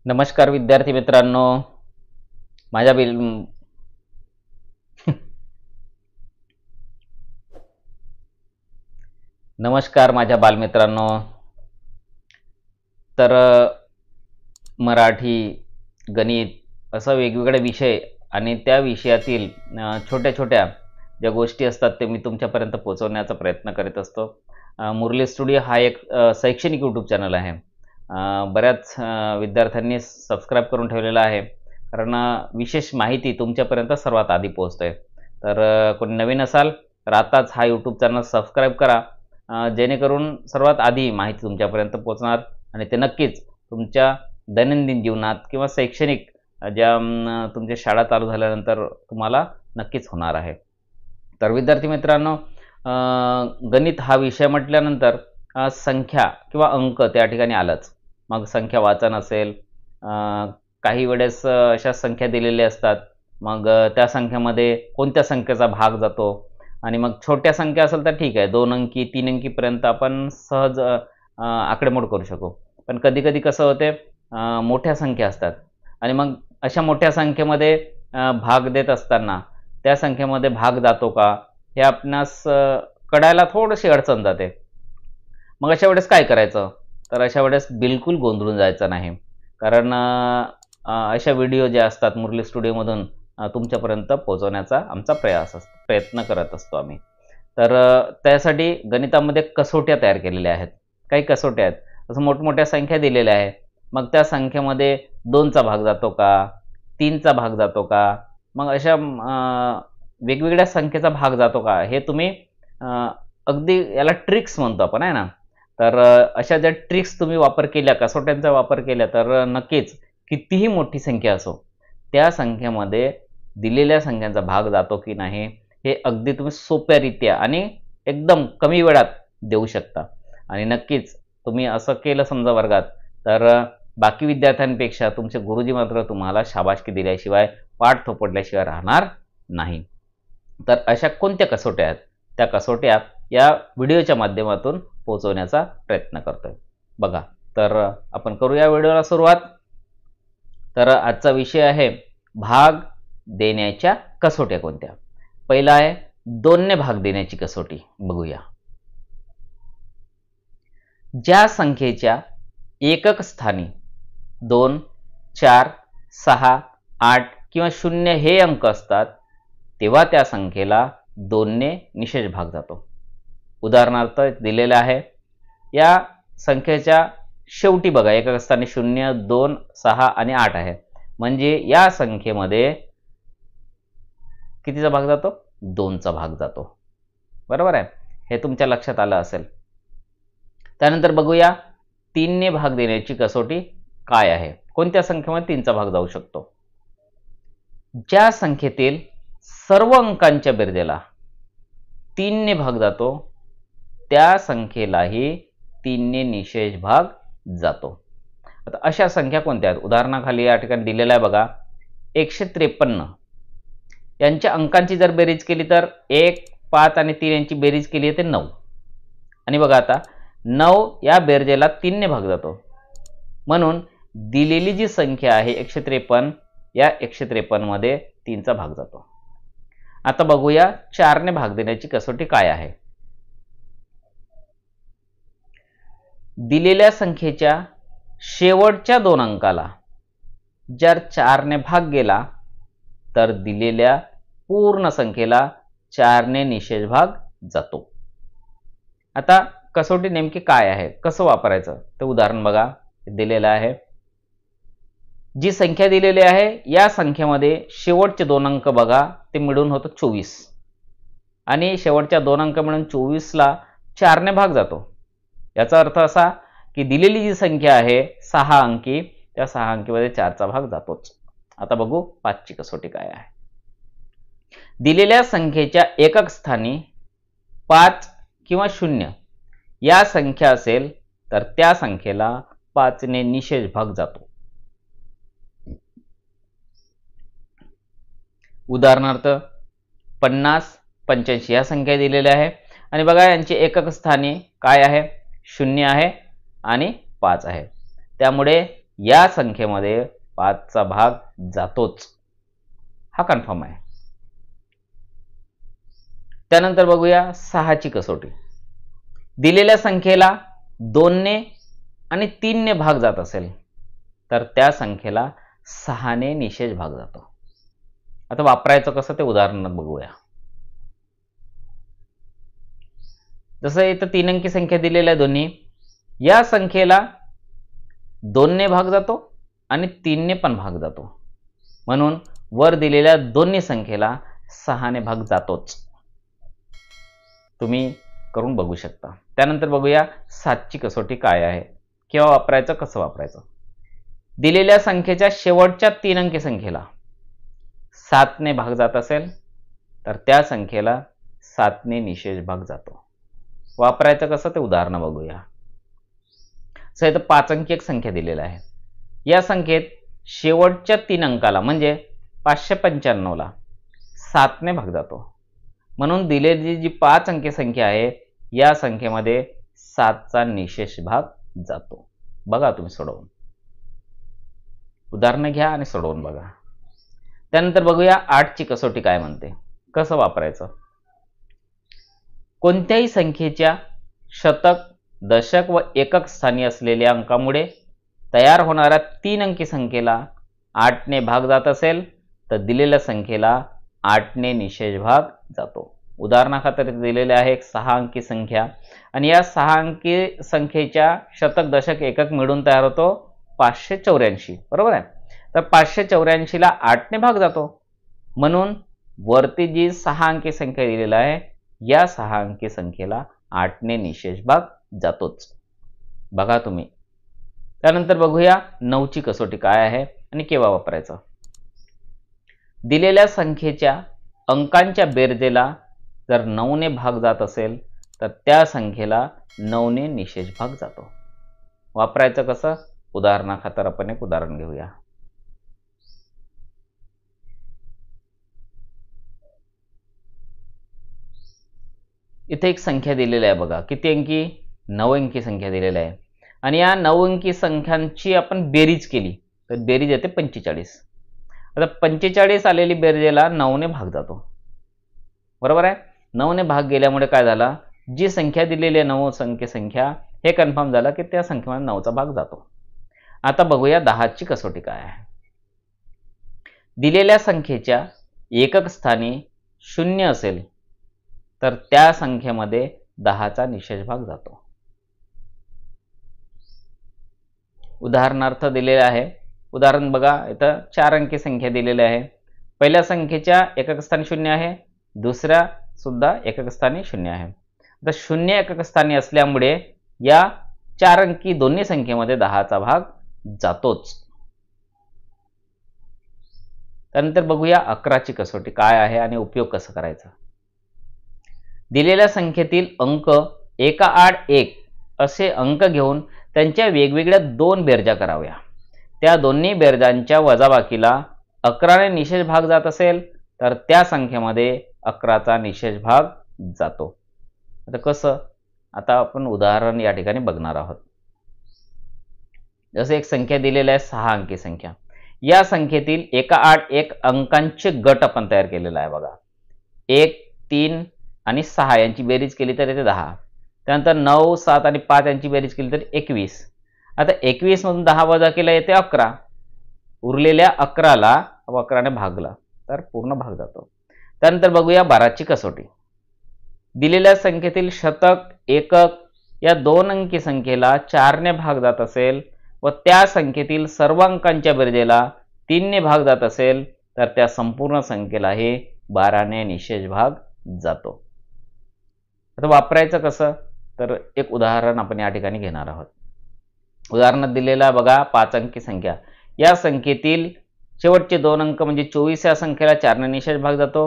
नमस्कार विद्यार्थी मित्रांनो. माझ्या बिल नमस्कार माझ्या बालमित्रांनो. तर मराठी, गणित असं वेगवेगळे विषय आणि त्या विषयातील छोट्या छोट्या ज्या गोष्टी असतात ते मी तुमच्यापर्यंत पोहोचवण्याचा प्रयत्न करीत असतो. मुरली स्टुडिओ हा एक शैक्षणिक यूट्यूब चॅनल आहे. बऱ्याच विद्यार्थ्यांनी सबस्क्राईब करून ठेवलेला आहे, कारण विशेष माहिती तुमच्यापर्यंत सर्वात आधी पोहोचते. तर कोणी नवीन असाल तर आताच हा यूट्यूब चॅनल सबस्क्राईब करा, जेणेकरून सर्वात आधी माहिती तुमच्यापर्यंत पोहोचणार आणि ते नक्कीच तुमच्या दैनंदिन जीवनात किंवा शैक्षणिक ज्या तुमच्या शाळा चालू झाल्यानंतर तुम्हाला नक्कीच होणार आहे. तर विद्यार्थी मित्रांनो, गणित हा विषय म्हटल्यानंतर संख्या किंवा अंक त्या ठिकाणी आलंच. मग संख्या वाचन असेल, काही वेळेस अशा संख्या दिलेल्या असतात, मग त्या संख्येमध्ये कोणत्या संख्येचा भाग जातो. आणि मग छोट्या संख्या असेल तर ठीक आहे, 2 अंकी 3 अंकीपर्यंत आपण सहज आकडेमोड करू शकू. पण कधी कधी कसं होते, मोठ्या संख्या असतात आणि मग अशा मोठ्या संख्येमध्ये भाग देत असताना त्या संख्येमध्ये भाग जातो का हे आपणास कळायला थोडीशी अडचण जाते. मग अशा वेळेस काय करायचं? तर अशा वेळेस बिलकुल गोंधळून जायचं नाही, कारण अशा व्हिडिओ जे असतात मुरली स्टुडिओमधून तुमच्यापर्यंत पोहोचवण्याचा आमचा प्रयत्न करत असतो आम्ही. तर त्यासाठी गणितामध्ये कसोट्या तयार केलेल्या आहेत. काही कसोट्या आहेत, असं मोठमोठ्या संख्या दिलेल्या आहेत, मग त्या संख्येमध्ये 2चा भाग जातो का, 3चा भाग जातो का, मग अशा वेगवेगळ्या संख्येचा भाग जातो का, हे तुम्ही अगदी याला ट्रिक्स म्हणतो आपण, आहे ना. तर अशा ज्या ट्रिक्स तुम्ही वापर केल्या, कसोट्यांचा वापर केल्या, तर नक्कीच कितीही मोठी संख्या असो त्या संख्येमध्ये दिलेल्या संख्यांचा भाग जातो की नाही हे अगदी तुम्ही सोप्यारित्या आणि एकदम कमी वेळात देऊ शकता. आणि नक्कीच तुम्ही असं केलं समजा वर्गात, तर बाकी विद्यार्थ्यांपेक्षा तुमचे गुरुजी मात्र तुम्हाला शाबासकी दिल्याशिवाय, पाठ थोपडल्याशिवाय राहणार नाही. तर अशा कोणत्या कसोट्या आहेत, त्या कसोट्या या व्हिडिओच्या माध्यमातून पोहोचवण्याचा प्रयत्न करतोय. बघा, तर आपण करूया व्हिडिओला सुरुवात. तर आजचा विषय आहे भाग देण्याच्या कसोट्या कोणत्या. पहिला आहे 2ने भाग देण्याची कसोटी. बघूया. ज्या संख्येच्या एकक स्थानी 2, 4, 6, 8 किंवा 0 हे अंक असतात तेव्हा त्या संख्येला 2ने निशेष भाग जातो. उदाहरणार्थ दिलेलं आहे, या संख्येच्या शेवटी बघा एकक स्थानी 0, 2, 6 आणि 8 आहे, म्हणजे या संख्येमध्ये कितीचा भाग जातो? 2चा भाग जातो. बरोबर आहे, हे तुमच्या लक्षात आलं असेल. त्यानंतर बघूया 3ने भाग देण्याची कसोटी काय आहे. कोणत्या संख्येमध्ये 3चा भाग जाऊ शकतो? ज्या संख्येतील सर्व अंकांच्या बेरजेला 3ने भाग जातो त्या संख्येलाही 3ने निशेष भाग जातो. आता अशा संख्या कोणत्या आहेत? उदाहरणाखाली या ठिकाणी दिलेला आहे बघा, 153 यांच्या अंकांची जर बेरीज केली तर 1, 5 आणि 3 यांची बेरीज केली तर 9. आणि बघा आता 9 या बेरजेला 3ने भाग जातो, म्हणून दिलेली जी संख्या आहे 153, या 153 मध्ये 3चा भाग जातो. आता बघूया 4ने भाग देण्याची कसोटी काय आहे. दिलेल्या संख्येच्या शेवटच्या 2 अंकाला जर 4ने भाग गेला तर दिलेल्या पूर्ण संख्येला 4ने निशेष भाग जातो. आता कसोटी नेमकी काय आहे, कसं वापरायचं ते उदाहरण बघा दिलेलं आहे. जी संख्या दिलेली आहे या संख्येमध्ये शेवटचे 2 अंक बघा, ते मिळून होतं 24 आणि शेवटच्या 2 अंक मिळून 24ला 4ने भाग जातो. याचा अर्थ असा की दिलेली जी संख्या आहे 6 अंकी, त्या 6 अंकीमध्ये 4चा भाग जातोच. आता बघू 5ची कसोटी काय आहे. दिलेल्या संख्येच्या एकक स्थानी 5 किंवा 0 या संख्या असेल तर त्या संख्येला 5ने निशेष भाग जातो. उदाहरणार्थ 50, 85 या संख्या दिलेल्या आहे आणि बघा यांची एकक स्थानी काय आहे? 0 आहे आणि 5 आहे. त्यामुळे या संख्येमध्ये 5चा भाग जातोच, हा कन्फर्म आहे. त्यानंतर बघूया 6ची कसोटी. दिलेल्या संख्येला 2ने आणि 3ने भाग जात असेल तर त्या संख्येला 6ने निशेष भाग जातो. आता वापरायचं कसं ते उदाहरणात बघूया. जसं इथं 3 अंकी संख्या दिलेल्या आहे दोन्ही, या संख्येला 2ने भाग जातो आणि 3ने पण भाग जातो, म्हणून वर दिलेल्या दोन्ही संख्येला 6ने भाग जातोच. तुम्ही करून बघू शकता. त्यानंतर बघूया 7ची कसोटी काय आहे, केव्हा वापरायचं, कसं वापरायचं. दिलेल्या संख्येच्या शेवटच्या 3 अंकी संख्येला 7ने भाग जात असेल तर त्या संख्येला 7ने निशेष भाग जातो. वापरायचं कसं ते उदाहरण बघूया. सर इथं 5 अंकी एक संख्या दिलेली आहे. या संख्येत शेवटच्या 3 अंकाला म्हणजे 595ला 7ने भाग जातो, म्हणून दिलेली जी 5 अंकी संख्या आहे या संख्येमध्ये 7चा निशेष भाग जातो. बघा तुम्ही सोडवून, उदाहरण घ्या आणि सोडवून बघा. त्यानंतर बघूया 8ची कसोटी काय म्हणते, कसं वापरायचं. कोणत्याही संख्येच्या शतक, दशक व एकक स्थानी असलेल्या अंकामुळे तयार होणाऱ्या 3 अंकी संख्येला 8ने भाग जात असेल तर दिलेल्या संख्येला 8ने निशेष भाग जातो. उदाहरणाखातर दिलेले आहे एक 6 अंकी संख्या आणि या 6 अंकी संख्येच्या शतक, दशक, एकक मिळून तयार होतो 584, बरोबर आहे. तर 584ला 8ने भाग जातो, म्हणून वरती जी 6 अंकी संख्या दिलेली आहे या 6 अंकी संख्येला 8ने निशेष भाग जातोच. बघा तुम्ही. त्यानंतर बघूया 9ची कसोटी काय आहे आणि केव्हा वापरायचं. दिलेल्या संख्येच्या अंकांच्या बेरजेला जर 9ने भाग जात असेल तर त्या संख्येला 9ने निशेष भाग जातो. वापरायचं कसं, उदाहरणाखातर आपण एक उदाहरण घेऊया. इथे एक संख्या दिलेली आहे बघा, किती अंकी, 9 अंकी संख्या दिलेली आहे आणि या 9 अंकी संख्यांची आपण बेरीज केली तर बेरीज येते 45. आता 45 आलेली बेरजेला 9ने भाग जातो, बरोबर आहे. 9ने भाग गेल्यामुळे काय झाला, जी संख्या दिलेली आहे 9 अंकी संख्या, हे कन्फर्म झालं की त्या संख्येमध्ये 9चा भाग जातो. आता बघूया 10ची कसोटी काय आहे. दिलेल्या संख्येच्या एकक स्थानी 0 असेल तर त्या संख्येमध्ये 10चा निशेष भाग जातो. उदाहरणार्थ दिलेले आहे. उदाहरण बघा, इथं 4 अंकी संख्या दिलेली आहे. पहिल्या संख्येच्या एकक स्थानी 0 आहे, दुसऱ्या सुद्धा एकक स्थानी 0 आहे. आता 0 एकक स्थानी असल्यामुळे या 4 अंकी दोन्ही संख्येमध्ये 10चा भाग जातोच. त्यानंतर बघूया 11ची कसोटी काय आहे आणि उपयोग कसा करायचा. दिलेल्या संख्येतील अंक एकाआड एक असे अंक घेऊन त्यांच्या वेगवेगळ्या 2 बेरजा कराव्या. त्या दोन्ही बेरजांच्या वजाबाकीला 11ने निशेष भाग जात असेल तर त्या संख्येमध्ये 11चा निशेष भाग जातो. आता कसं, आता आपण उदाहरण या ठिकाणी बघणार आहोत. जसे एक संख्या दिलेली आहे 6 अंकी संख्या. या संख्येतील एकाआड एक अंकांचे गट आपण तयार केलेला आहे बघा. 1, 3 आणि 6 यांची बेरीज केली तर येते 10. त्यानंतर 9, 7 आणि 5 यांची बेरीज केली तर 21. आता 21 मधून 10 वजा केला येते 11. उरलेल्या 11ला 11ने भागला तर पूर्ण भाग जातो. त्यानंतर बघूया 12ची कसोटी. दिलेल्या संख्येतील शतक, एकक या 2 अंकी संख्येला 4ने भाग जात असेल व त्या संख्येतील सर्व अंकांच्या बेरजेला 3ने भाग जात असेल तर त्या संपूर्ण संख्येलाही 12ने निशेष भाग जातो. आता वापरायचं कसं, तर एक उदाहरण आपण या ठिकाणी घेणार आहोत. उदाहरणात दिलेला बघा 5 अंकी संख्या. या संख्येतील शेवटचे 2 अंक म्हणजे 24 या संख्येला 4ने निशेष भाग जातो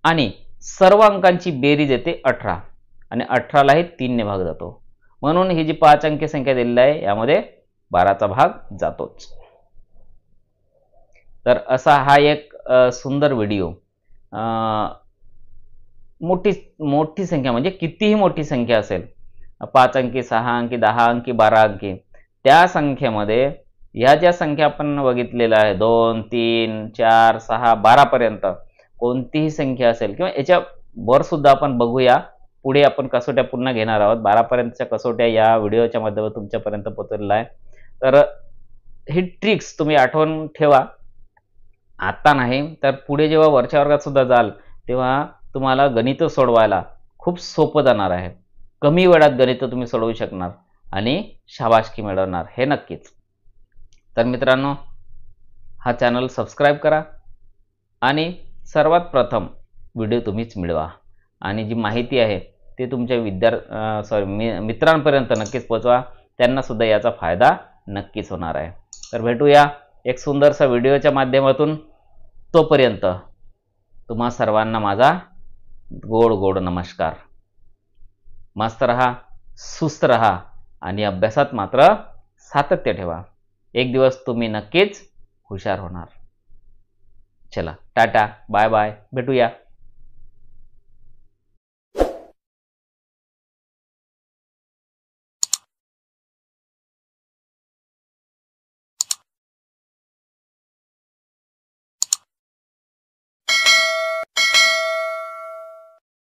आणि सर्व अंकांची बेरीज येते 18 आणि 18लाही 3ने भाग जातो, म्हणून ही जी 5 अंकी संख्या दिलेली आहे यामध्ये 12चा भाग जातोच. तर असा हा एक सुंदर व्हिडिओ. मोठी संख्या म्हणजे कितीही मोठी संख्या असेल, 5 अंकी, 6 अंकी, 10 अंकी, 12 अंकी, त्या संख्येमध्ये ह्या ज्या संख्या आपण बघितलेल्या आहे 2, 3, 4, 6, 12 पर्यंत कोणतीही संख्या असेल किंवा याच्या वर सुद्धा आपण बघूया. पुढे आपण कसोट्या पुन्हा घेणार आहोत. 12 पर्यंतच्या कसोट्या या व्हिडिओच्या माध्यमातून तुमच्यापर्यंत पोहोचवलेला आहे. तर ही ट्रिक्स तुम्ही आठवून ठेवा. आता नाही तर पुढे जेव्हा वरच्या वर्गात सुद्धा जाल तेव्हा तुम्हाला गणित सोडवायला खूप सोपं जाणार आहे. कमी वेळात गणित तुम्ही सोडवू शकणार आणि शाबासकी मिळवणार हे नक्कीच. तर मित्रांनो, हा चॅनल सबस्क्राईब करा आणि सर्वात प्रथम व्हिडिओ तुम्हीच मिळवा आणि जी माहिती आहे ते तुमच्या मित्रांपर्यंत नक्कीच पोहोचवा. त्यांना सुद्धा याचा फायदा नक्कीच होणार आहे. तर भेटूया एक सुंदरसा व्हिडिओच्या माध्यमातून. तोपर्यंत तुम्हा सर्वांना माझा गोड गोड नमस्कार. मस्त रहा, सुस्त रहा आणि अभ्यासात मात्र सातत्य ठेवा. एक दिवस तुम्ही नक्कीच हुशार होणार. चला, टाटा, बाय बाय, भेटूया.